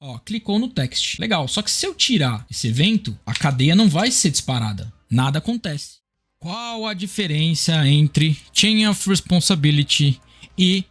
Ó, clicou no text. Legal, só que se eu tirar esse evento, a cadeia não vai ser disparada. Nada acontece. Qual a diferença entre Chain of Responsibility e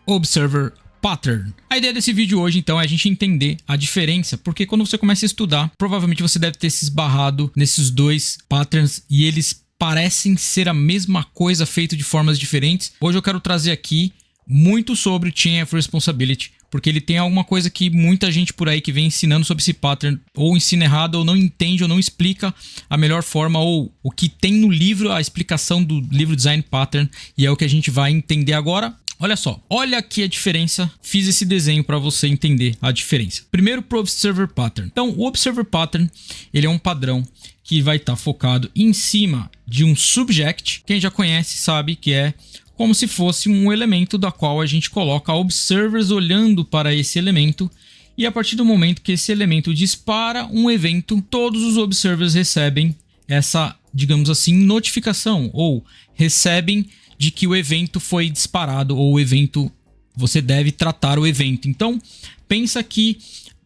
Observer Pattern? A ideia desse vídeo hoje, então, é a gente entender a diferença, porque quando você começa a estudar, provavelmente você deve ter se esbarrado nesses dois patterns e eles parecem ser a mesma coisa, feito de formas diferentes. Hoje eu quero trazer aqui muito sobre Chain of Responsibility, porque ele tem alguma coisa que muita gente por aí que vem ensinando sobre esse pattern ou ensina errado, ou não entende, ou não explica a melhor forma, ou o que tem no livro, a explicação do livro Design Pattern, e é o que a gente vai entender agora. Olha só, olha aqui a diferença. Fiz esse desenho para você entender a diferença. Primeiro, pro Observer Pattern. Então, o Observer Pattern, ele é um padrão que vai estar focado em cima de um subject. Quem já conhece sabe que é como se fosse um elemento da qual a gente coloca observers olhando para esse elemento, e a partir do momento que esse elemento dispara um evento, todos os observers recebem essa, digamos assim, notificação, ou recebem de que o evento foi disparado, ou o evento, você deve tratar o evento. Então, pensa que,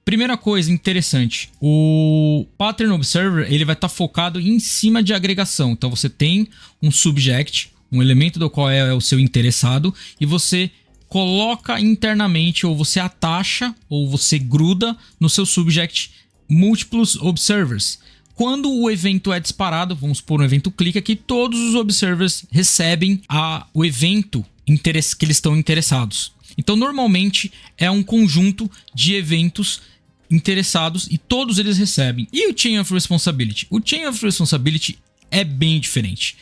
primeira coisa interessante, o Pattern Observer ele vai estar focado em cima de agregação. Então, você tem um subject, um elemento do qual é o seu interessado, e você coloca internamente, ou você atacha, ou você gruda no seu subject múltiplos observers. Quando o evento é disparado, vamos supor um evento clique aqui, todos os observers recebem o evento que eles estão interessados. Então, normalmente é um conjunto de eventos interessados e todos eles recebem. E o Chain of Responsibility? O Chain of Responsibility é bem diferente.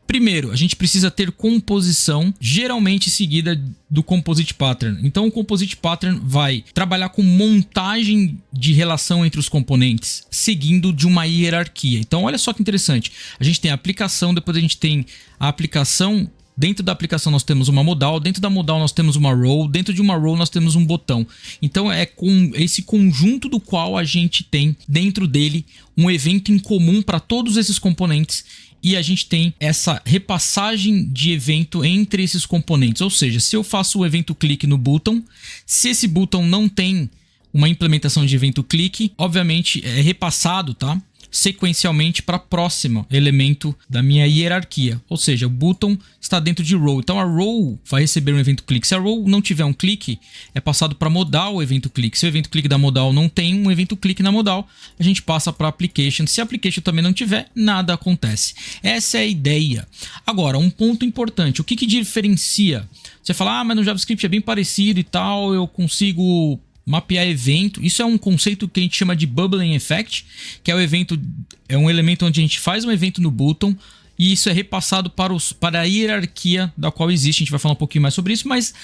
Primeiro, a gente precisa ter composição, geralmente seguida do Composite Pattern. Então, o Composite Pattern vai trabalhar com montagem de relação entre os componentes, seguindo de uma hierarquia. Então, olha só que interessante. A gente tem a aplicação, depois a gente tem a aplicação. Dentro da aplicação nós temos uma modal, dentro da modal nós temos uma row, dentro de uma row nós temos um botão. Então é com esse conjunto do qual a gente tem dentro dele um evento em comum para todos esses componentes, e a gente tem essa repassagem de evento entre esses componentes. Ou seja, se eu faço o evento clique no button, se esse button não tem uma implementação de evento clique, obviamente é repassado, tá? Sequencialmente para o próximo elemento da minha hierarquia. Ou seja, o button está dentro de row. Então a row vai receber um evento clique. Se a row não tiver um clique, é passado para modal o evento clique. Se o evento clique da modal não tem um evento clique na modal, a gente passa para application. Se a application também não tiver, nada acontece. Essa é a ideia. Agora, um ponto importante. O que diferencia? Você fala, mas no JavaScript é bem parecido e tal, eu consigo mapear evento. Isso é um conceito que a gente chama de Bubbling Effect, que é um elemento onde a gente faz um evento no button e isso é repassado para a hierarquia da qual existe. A gente vai falar um pouquinho mais sobre isso, mas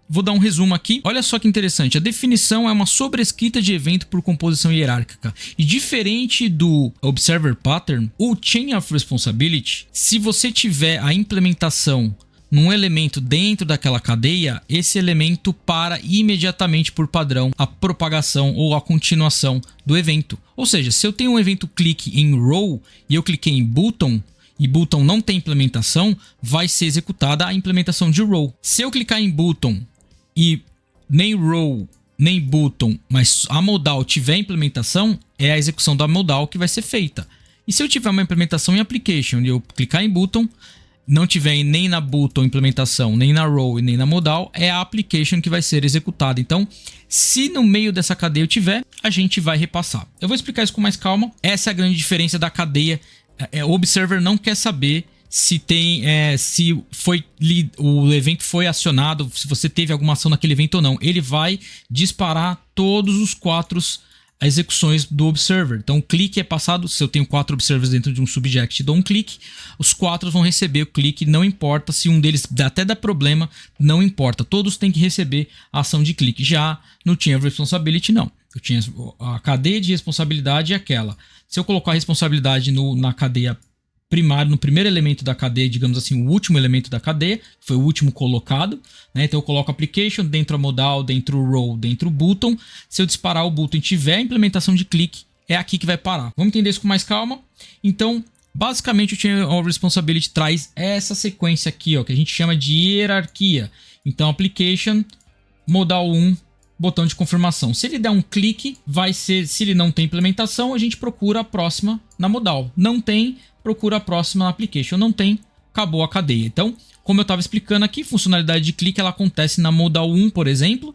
vou dar um resumo aqui. Olha só que interessante. A definição é uma sobrescrita de evento por composição hierárquica. E diferente do Observer Pattern, o Chain of Responsibility, se você tiver a implementação num elemento dentro daquela cadeia, esse elemento para imediatamente por padrão a propagação ou a continuação do evento. Ou seja, se eu tenho um evento clique em row e eu cliquei em button e button não tem implementação, vai ser executada a implementação de row. Se eu clicar em button e nem row nem button, mas a modal tiver implementação, é a execução da modal que vai ser feita. E se eu tiver uma implementação em application e eu clicar em button, não tiver nem na button implementação, nem na row e nem na modal, é a application que vai ser executada. Então, se no meio dessa cadeia eu tiver, a gente vai repassar. Eu vou explicar isso com mais calma. Essa é a grande diferença da cadeia. O observer não quer saber se o evento foi acionado, se você teve alguma ação naquele evento ou não. Ele vai disparar todos os 4 execuções do observer. Então o clique é passado, se eu tenho 4 observers dentro de um subject e dou um clique, os 4 vão receber o clique, não importa se um deles até dá problema, não importa, todos têm que receber a ação de clique. Já no Chain of Responsibility não, eu tinha a cadeia de responsabilidade aquela. Se eu colocar a responsabilidade na cadeia primária, no primeiro elemento da cadeia, digamos assim, o último elemento da cadeia, foi o último colocado, né? Então eu coloco application, dentro a modal, dentro o row, dentro o button. Se eu disparar o button e tiver a implementação de clique, é aqui que vai parar. Vamos entender isso com mais calma? Então, basicamente o Chain of Responsibility traz essa sequência aqui, ó, que a gente chama de hierarquia. Então application, modal 1, botão de confirmação. Se ele der um clique, vai ser, se ele não tem implementação, a gente procura a próxima na modal. Não tem, procura a próxima na application. Não tem, acabou a cadeia. Então, como eu estava explicando aqui, funcionalidade de clique ela acontece na modal 1, por exemplo.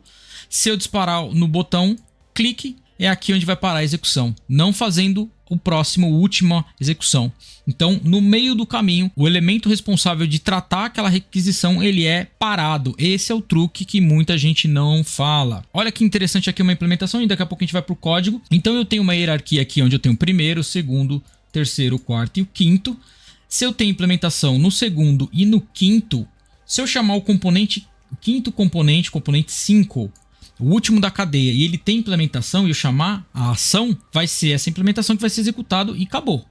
Se eu disparar no botão clique, é aqui onde vai parar a execução, não fazendo o próximo, última execução. Então, no meio do caminho, o elemento responsável de tratar aquela requisição, ele é parado. Esse é o truque que muita gente não fala. Olha que interessante aqui uma implementação e daqui a pouco a gente vai para o código. Então, eu tenho uma hierarquia aqui onde eu tenho o primeiro, segundo, terceiro, quarto e o quinto. Se eu tenho implementação no segundo e no quinto, se eu chamar o componente, o quinto componente, componente 5, o último da cadeia, e ele tem implementação e eu chamar a ação, vai ser essa implementação que vai ser executado e acabou.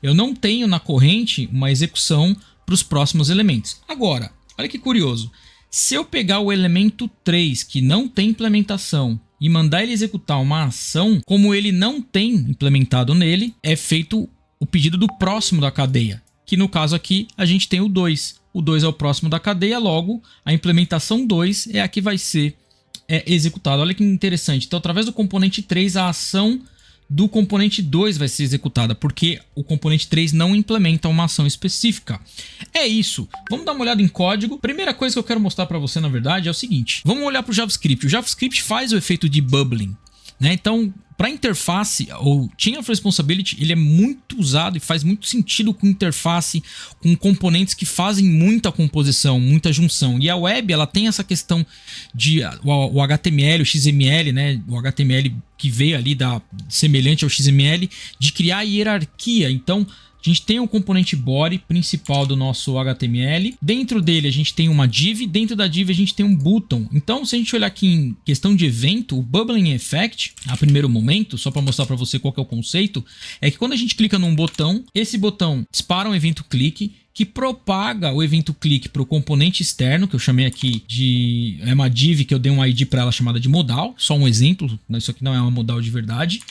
Eu não tenho na corrente uma execução para os próximos elementos. Agora, olha que curioso. Se eu pegar o elemento 3, que não tem implementação, e mandar ele executar uma ação, como ele não tem implementado nele, é feito o pedido do próximo da cadeia. Que no caso aqui, a gente tem o 2. O 2 é o próximo da cadeia, logo, a implementação 2 é a que vai ser executada. Olha que interessante. Então, através do componente 3, a ação do componente 2 vai ser executada, porque o componente 3 não implementa uma ação específica. É isso. Vamos dar uma olhada em código. Primeira coisa que eu quero mostrar para você, na verdade, é o seguinte. Vamos olhar para o JavaScript. O JavaScript faz o efeito de bubbling, né? Então, para interface, o Chain of Responsibility ele é muito usado e faz muito sentido com interface, com componentes que fazem muita composição, muita junção. E a web ela tem essa questão de o HTML, o XML, né? O HTML que veio ali semelhante ao XML, de criar hierarquia. Então, a gente tem o componente body principal do nosso HTML. Dentro dele a gente tem uma div. Dentro da div a gente tem um button. Então, se a gente olhar aqui em questão de evento, o Bubbling Effect, a primeiro momento, só para mostrar para você qual que é o conceito, é que quando a gente clica num botão, esse botão dispara um evento clique, que propaga o evento clique para o componente externo, que eu chamei aqui de... é uma div que eu dei um ID para ela chamada de modal. Só um exemplo, isso aqui não é uma modal de verdade.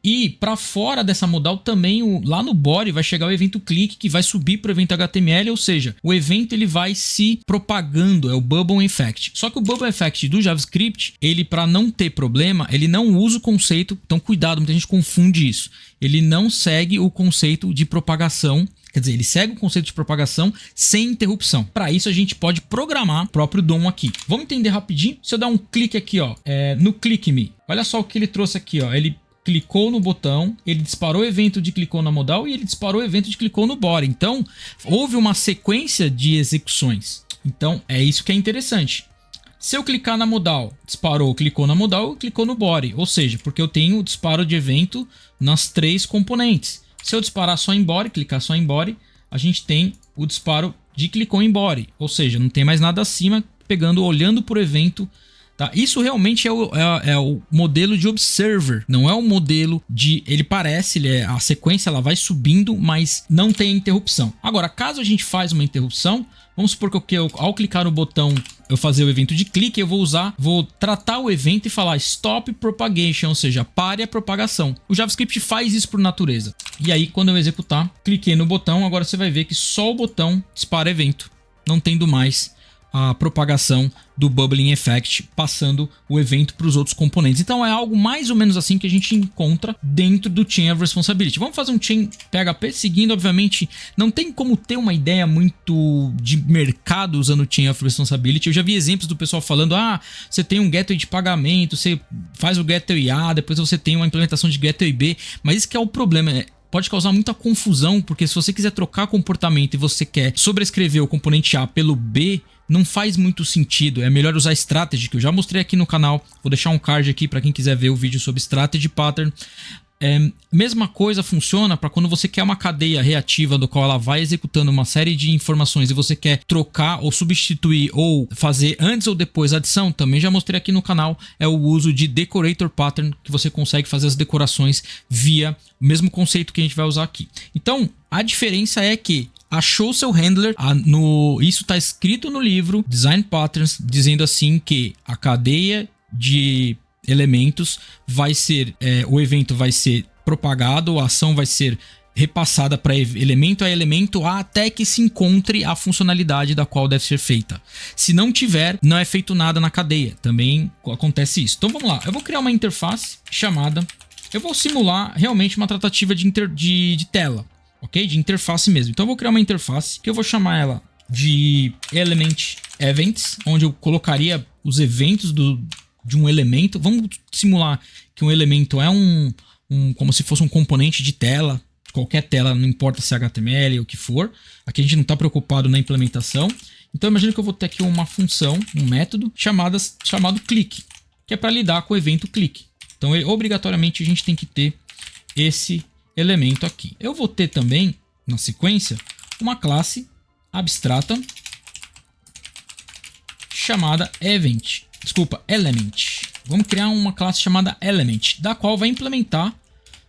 E para fora dessa modal também, lá no body vai chegar o evento clique que vai subir para o evento HTML, ou seja, o evento ele vai se propagando, é o Bubble Effect. Só que o Bubble Effect do JavaScript, ele para não ter problema, ele não usa o conceito, então cuidado, muita gente confunde isso. Ele não segue o conceito de propagação, quer dizer, ele segue o conceito de propagação sem interrupção. Para isso a gente pode programar o próprio DOM aqui. Vamos entender rapidinho? Se eu der um clique aqui, ó, no Click Me, olha só o que ele trouxe aqui, ó, ele clicou no botão, ele disparou o evento de clicou na modal e ele disparou o evento de clicou no body. Então, houve uma sequência de execuções. Então, é isso que é interessante. Se eu clicar na modal, disparou, clicou na modal, clicou no body. Ou seja, porque eu tenho o disparo de evento nas 3 componentes. Se eu disparar só em body, clicar só em body, a gente tem o disparo de clicou em body. Ou seja, não tem mais nada acima, olhando por evento. Tá? Isso realmente é o modelo de observer, não é o modelo de... Ele parece, a sequência ela vai subindo, mas não tem interrupção. Agora, caso a gente faça uma interrupção, vamos supor que ao clicar no botão, eu fazer o evento de clique, eu vou tratar o evento e falar Stop Propagation, ou seja, pare a propagação. O JavaScript faz isso por natureza. E aí, quando eu executar, cliquei no botão, agora você vai ver que só o botão dispara evento, não tendo mais a propagação do Bubbling Effect, passando o evento para os outros componentes. Então é algo mais ou menos assim que a gente encontra dentro do Chain of Responsibility. Vamos fazer um Chain PHP seguindo, obviamente, não tem como ter uma ideia muito de mercado usando o Chain of Responsibility. Eu já vi exemplos do pessoal falando, você tem um gateway de pagamento, você faz o gateway A, depois você tem uma implementação de gateway B, mas isso que é o problema, pode causar muita confusão, porque se você quiser trocar comportamento e você quer sobrescrever o componente A pelo B, não faz muito sentido. É melhor usar strategy, que eu já mostrei aqui no canal. Vou deixar um card aqui para quem quiser ver o vídeo sobre strategy pattern. Mesma coisa funciona para quando você quer uma cadeia reativa do qual ela vai executando uma série de informações e você quer trocar ou substituir ou fazer antes ou depois a adição. Também já mostrei aqui no canal, é o uso de decorator pattern, que você consegue fazer as decorações via o mesmo conceito que a gente vai usar aqui. Então, a diferença é que achou seu handler, isso está escrito no livro Design Patterns, dizendo assim que a cadeia de elementos vai ser, o evento vai ser propagado, a ação vai ser repassada para elemento a elemento até que se encontre a funcionalidade da qual deve ser feita. Se não tiver, não é feito nada na cadeia. Também acontece isso. Então vamos lá, eu vou criar uma interface chamada... Eu vou simular realmente uma tratativa de tela, ok? De interface mesmo. Então eu vou criar uma interface que eu vou chamar ela de Element Events, onde eu colocaria os eventos de um elemento. Vamos simular que um elemento é como se fosse um componente de tela, qualquer tela, não importa se é HTML ou o que for. Aqui a gente não está preocupado na implementação. Então imagina que eu vou ter aqui uma função, um método chamado click, que é para lidar com o evento click. Então, obrigatoriamente, a gente tem que ter esse elemento aqui. Eu vou ter também, na sequência, uma classe abstrata chamada Element. Vamos criar uma classe chamada Element, da qual vai implementar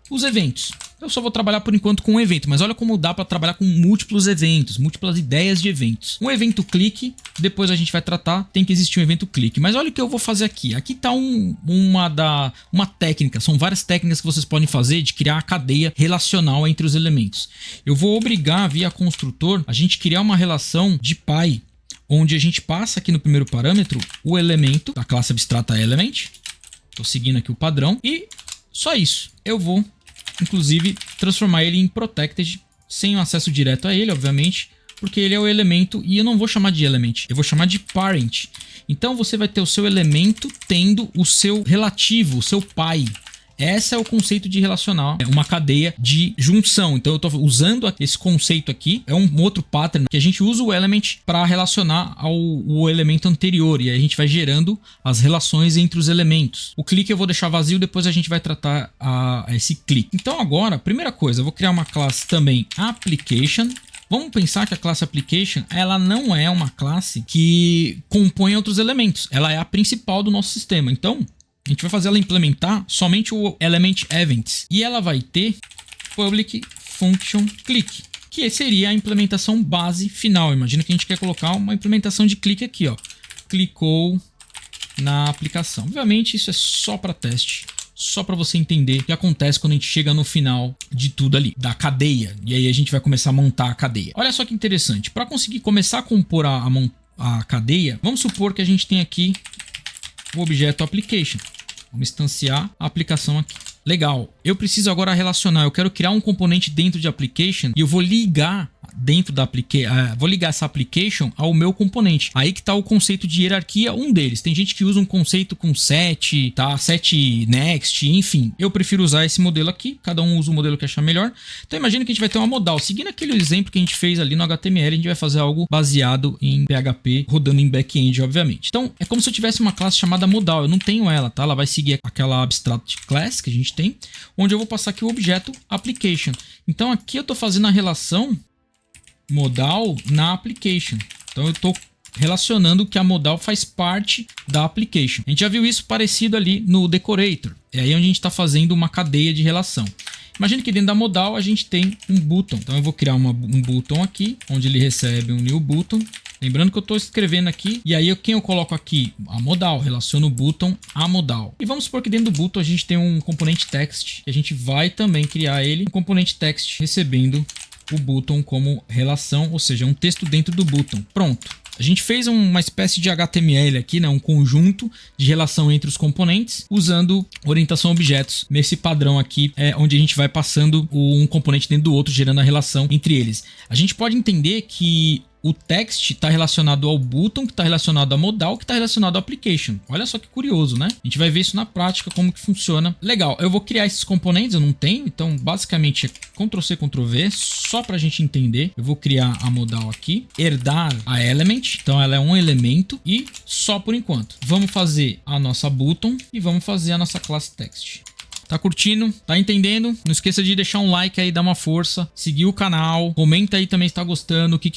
os eventos. Eu só vou trabalhar por enquanto com um evento, mas olha como dá para trabalhar com múltiplos eventos, múltiplas ideias de eventos. Um evento clique, depois a gente vai tratar, tem que existir um evento clique. Mas olha o que eu vou fazer aqui. Aqui está uma técnica, são várias técnicas que vocês podem fazer de criar a cadeia relacional entre os elementos. Eu vou obrigar via construtor a gente criar uma relação de pai, onde a gente passa aqui no primeiro parâmetro o elemento da classe abstrata element. Estou seguindo aqui o padrão e só isso. Eu vou inclusive transformar ele em protected, sem acesso direto a ele, obviamente, porque ele é o elemento e eu não vou chamar de element, eu vou chamar de parent. Então você vai ter o seu elemento tendo o seu relativo, o seu pai. Esse é o conceito de relacional, é uma cadeia de junção. Então eu estou usando esse conceito aqui, é um outro pattern que a gente usa o element para relacionar ao elemento anterior, e aí a gente vai gerando as relações entre os elementos. O clique eu vou deixar vazio, depois a gente vai tratar esse clique. Então agora, primeira coisa, eu vou criar uma classe também application. Vamos pensar que a classe application, ela não é uma classe que compõe outros elementos, ela é a principal do nosso sistema. Então a gente vai fazer ela implementar somente o Element Events. E ela vai ter Public Function Click, que seria a implementação base final. Imagina que a gente quer colocar uma implementação de clique aqui, ó. Clicou na aplicação. Obviamente isso é só para teste, só para você entender o que acontece quando a gente chega no final de tudo ali, da cadeia. E aí a gente vai começar a montar a cadeia. Olha só que interessante. Para conseguir começar a compor a cadeia, vamos supor que a gente tem aqui o objeto application. Vamos instanciar a aplicação aqui. Legal, eu preciso agora relacionar, eu quero criar um componente dentro de application e eu vou ligar dentro da vou ligar essa application ao meu componente. Aí que está o conceito de hierarquia, um deles. Tem gente que usa um conceito com set, tá? Set next, enfim. Eu prefiro usar esse modelo aqui, cada um usa o modelo que achar melhor. Então imagina que a gente vai ter uma modal. Seguindo aquele exemplo que a gente fez ali no HTML, a gente vai fazer algo baseado em PHP, rodando em back-end, obviamente. Então é como se eu tivesse uma classe chamada modal. Eu não tenho ela, tá? Ela vai seguir aquela abstract class que a gente tem, onde eu vou passar aqui o objeto application. Então aqui eu estou fazendo a relação modal na application. Então eu estou relacionando que a modal faz parte da application. A gente já viu isso parecido ali no decorator. É aí onde a gente está fazendo uma cadeia de relação. Imagina que dentro da modal a gente tem um button. Então eu vou criar um button aqui, onde ele recebe um new button. Lembrando que eu estou escrevendo aqui, e aí quem eu coloco aqui? A modal, relaciono o button à modal. E vamos supor que dentro do button a gente tem um componente text, que a gente vai também criar ele, um componente text recebendo o button como relação, ou seja, um texto dentro do button. Pronto. A gente fez uma espécie de HTML aqui, né? Um conjunto de relação entre os componentes, usando orientação a objetos. Nesse padrão aqui, onde a gente vai passando um componente dentro do outro, gerando a relação entre eles. A gente pode entender que o text está relacionado ao button, que está relacionado à modal, que está relacionado ao application. Olha só que curioso, né? A gente vai ver isso na prática, como que funciona. Legal, eu vou criar esses componentes, eu não tenho, então basicamente é Ctrl+C, Ctrl+V, só para a gente entender. Eu vou criar a modal aqui, herdar a element, então ela é um elemento e só por enquanto. Vamos fazer a nossa button e vamos fazer a nossa classe text. Tá curtindo? Tá entendendo? Não esqueça de deixar um like aí, dar uma força, seguir o canal, comenta aí também se tá gostando, o que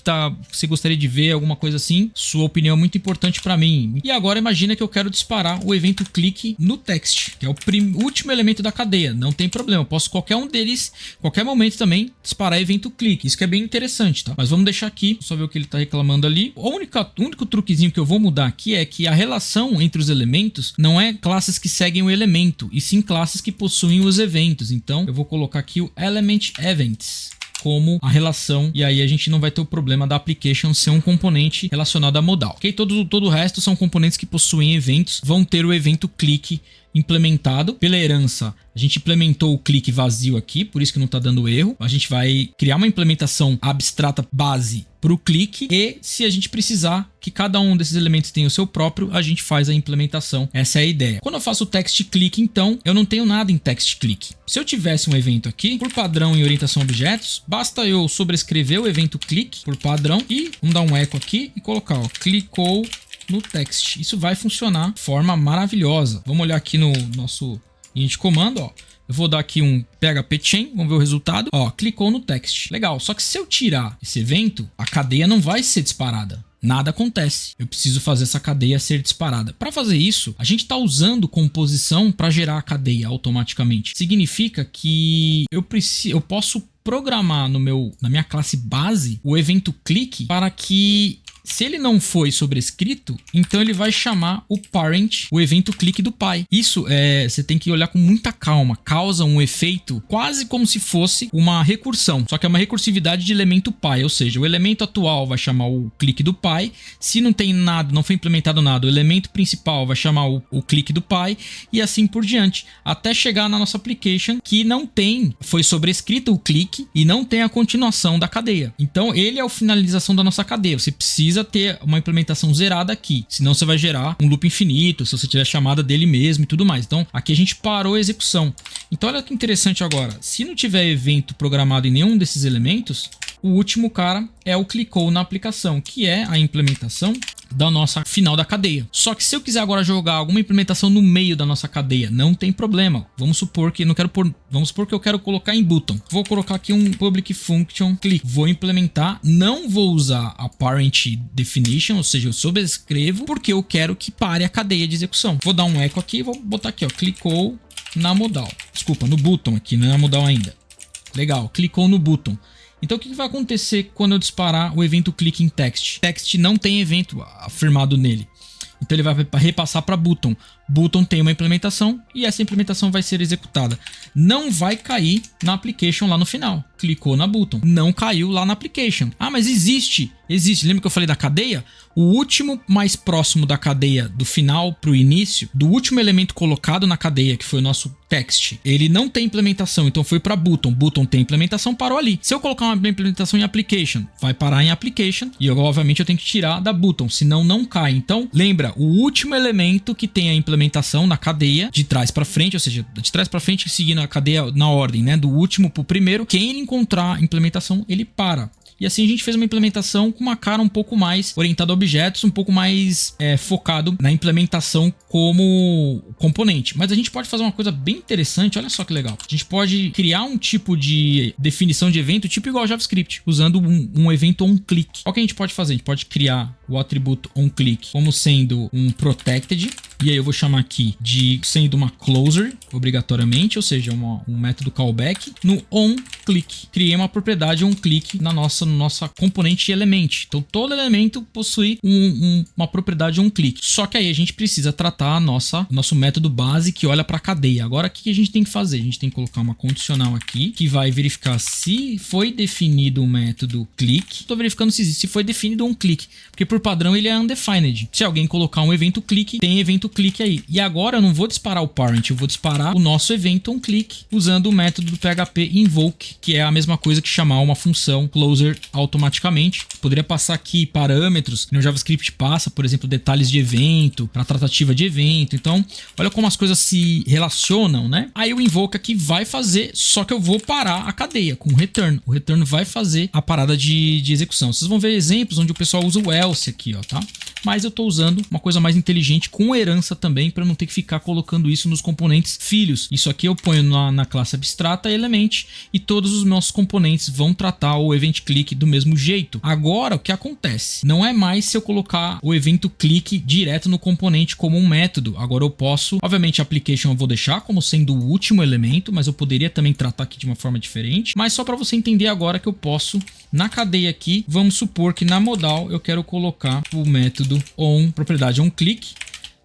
você gostaria de ver, alguma coisa assim. Sua opinião é muito importante para mim. E agora imagina que eu quero disparar o evento clique no text, que é o último elemento da cadeia. Não tem problema, eu posso qualquer um deles, qualquer momento também, disparar evento clique. Isso que é bem interessante, tá? Mas vamos deixar aqui, só ver o que ele tá reclamando ali. O único truquezinho que eu vou mudar aqui é que a relação entre os elementos não é classes que seguem o elemento, e sim classes que possuem os eventos. Então eu vou colocar aqui o element events como a relação, e aí a gente não vai ter o problema da application ser um componente relacionado a modal. Ok? Todo o resto são componentes que possuem eventos, vão ter o evento click implementado. Pela herança, a gente implementou o clique vazio aqui, por isso que não está dando erro. A gente vai criar uma implementação abstrata base para o clique, e se a gente precisar que cada um desses elementos tenha o seu próprio, a gente faz a implementação. Essa é a ideia. Quando eu faço o text click, então, eu não tenho nada em text click. Se eu tivesse um evento aqui, por padrão em orientação a objetos, basta eu sobrescrever o evento click por padrão e vamos dar um eco aqui e colocar, ó, clicou no text. Isso vai funcionar de forma maravilhosa. Vamos olhar aqui no nosso init comando, ó. Eu vou dar aqui um PHP chain, vamos ver o resultado. Ó, clicou no text. Legal, só que se eu tirar esse evento, a cadeia não vai ser disparada. Nada acontece. Eu preciso fazer essa cadeia ser disparada. Para fazer isso, a gente está usando composição para gerar a cadeia automaticamente. Significa que eu posso programar na minha classe base o evento click para que, se ele não foi sobrescrito, então ele vai chamar o parent, o evento click do pai. Isso você tem que olhar com muita calma. Causa um efeito quase como se fosse uma recursão, só que é uma recursividade de elemento pai, ou seja, o elemento atual vai chamar o clique do pai. Se não tem nada, não foi implementado nada, o elemento principal vai chamar o clique do pai, e assim por diante, até chegar na nossa application que não tem, foi sobrescrito o clique e não tem a continuação da cadeia. Então ele é a finalização da nossa cadeia. Você precisa ter uma implementação zerada aqui, senão você vai gerar um loop infinito, se você tiver chamada dele mesmo e tudo mais. Então aqui a gente parou a execução. Então olha que interessante agora, se não tiver evento programado em nenhum desses elementos, o último cara é o clicou na aplicação, que é a implementação da nossa final da cadeia. Só que se eu quiser agora jogar alguma implementação no meio da nossa cadeia, não tem problema. Vamos supor que eu quero colocar em button. Vou colocar aqui um public function click. Vou implementar, não vou usar a parent definition, ou seja, eu sobrescrevo porque eu quero que pare a cadeia de execução. Vou dar um eco aqui e vou botar aqui, ó, clicou na modal. Desculpa, no button aqui, não é na modal ainda. Legal, clicou no button. Então o que vai acontecer quando eu disparar o evento click em text? Text não tem evento afirmado nele. Então ele vai repassar para button. Button tem uma implementação e essa implementação vai ser executada. Não vai cair na application lá no final. Clicou na button. Não caiu lá na application. Ah, mas existe. Existe. Lembra que eu falei da cadeia? O último mais próximo da cadeia do final para o início, do último elemento colocado na cadeia, que foi o nosso text, ele não tem implementação, então foi para button. Button tem implementação, parou ali. Se eu colocar uma implementação em application, vai parar em application e obviamente eu tenho que tirar da button, senão não cai. Então lembra, o último elemento que tem a implementação na cadeia, de trás para frente, ou seja, de trás para frente seguindo a cadeia na ordem, né, do último para o primeiro, quem ele encontrar a implementação, ele para. E assim a gente fez uma implementação com uma cara um pouco mais orientada a objetos, um pouco mais focado na implementação como componente. Mas a gente pode fazer uma coisa bem interessante, olha só que legal. A gente pode criar um tipo de definição de evento, tipo igual ao JavaScript, usando um evento onClick. Olha o que a gente pode fazer, a gente pode criar o atributo onClick como sendo um protected, e aí eu vou chamar aqui de sendo uma closer, obrigatoriamente, ou seja, um método callback no onClick. Criei uma propriedade onClick na nossa componente element. Então todo elemento possui uma propriedade onClick. Só que aí a gente precisa tratar nosso método base que olha para a cadeia. Agora o que a gente tem que fazer? A gente tem que colocar uma condicional aqui que vai verificar se foi definido o método click. Estou verificando se foi definido onClick, porque por padrão ele é undefined. Se alguém colocar um evento click, tem evento click aí. E agora eu não vou disparar o parent, eu vou disparar o nosso evento onClick usando o método do PHP invoke, que é a mesma coisa que chamar uma função closer automaticamente. Poderia passar aqui parâmetros, no JavaScript passa, por exemplo, detalhes de evento, para tratativa de evento. Então, olha como as coisas se relacionam, né? Aí o invoke aqui vai fazer, só que eu vou parar a cadeia com o return. O return vai fazer a parada de execução. Vocês vão ver exemplos onde o pessoal usa o else aqui, ó, tá? Mas eu estou usando uma coisa mais inteligente com herança também, para não ter que ficar colocando isso nos componentes filhos. Isso aqui eu ponho na classe abstrata element e todos os meus componentes vão tratar o event click do mesmo jeito. Agora o que acontece? Não é mais se eu colocar o evento click direto no componente como um método. Agora eu posso, obviamente a application eu vou deixar como sendo o último elemento, mas eu poderia também tratar aqui de uma forma diferente. Mas só para você entender agora que eu posso, na cadeia aqui, vamos supor que na modal eu quero colocar o método on, propriedade onClick,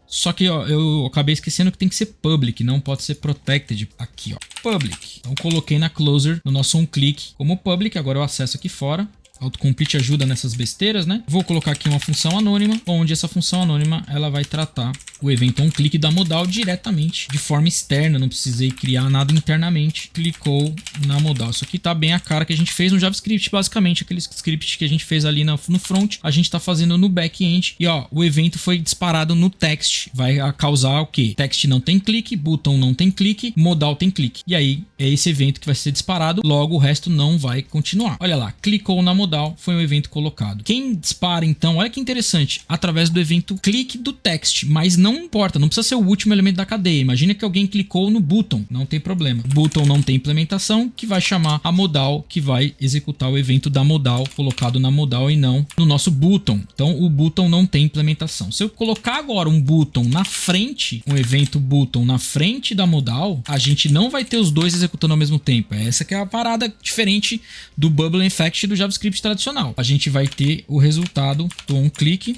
Só que ó, eu acabei esquecendo que tem que ser public, não pode ser protected. Aqui, ó, public. Então coloquei na closer no nosso onClick como public. Agora eu acesso aqui fora. Autocomplete ajuda nessas besteiras, né? Vou colocar aqui uma função anônima, onde essa função anônima ela vai tratar o evento onClick da modal diretamente, de forma externa. Não precisei criar nada internamente. Clicou na modal. Isso aqui tá bem a cara que a gente fez no JavaScript. Basicamente, aquele script que a gente fez ali no front, a gente tá fazendo no back-end. E ó, o evento foi disparado no text. Vai causar o quê? Text não tem clique, button não tem clique, modal tem clique. E aí, é esse evento que vai ser disparado. Logo, o resto não vai continuar. Olha lá, clicou na modal. Foi um evento colocado. Quem dispara então, olha que interessante, através do evento clique do text, mas não importa, não precisa ser o último elemento da cadeia. Imagina que alguém clicou no button, não tem problema. O button não tem implementação, que vai chamar a modal, que vai executar o evento da modal, colocado na modal e não no nosso button. Então o button não tem implementação. Se eu colocar agora um button na frente, um evento button na frente da modal, a gente não vai ter os dois executando ao mesmo tempo. Essa que é a parada diferente do Bubble Effect do JavaScript tradicional. A gente vai ter o resultado do onClick,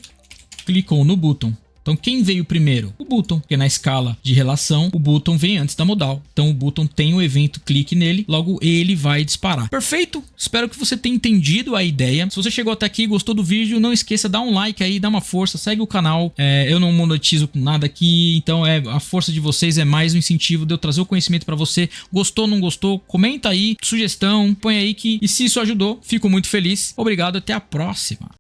clicou no button. Então quem veio primeiro? O button, porque na escala de relação o button vem antes da modal. Então o button tem o evento clique nele, logo ele vai disparar. Perfeito? Espero que você tenha entendido a ideia. Se você chegou até aqui e gostou do vídeo, não esqueça, dá um like aí, dá uma força, segue o canal. Eu não monetizo com nada aqui, então a força de vocês é mais um incentivo de eu trazer o conhecimento para você. Gostou, não gostou? Comenta aí, sugestão, põe aí que... E se isso ajudou, fico muito feliz. Obrigado, até a próxima.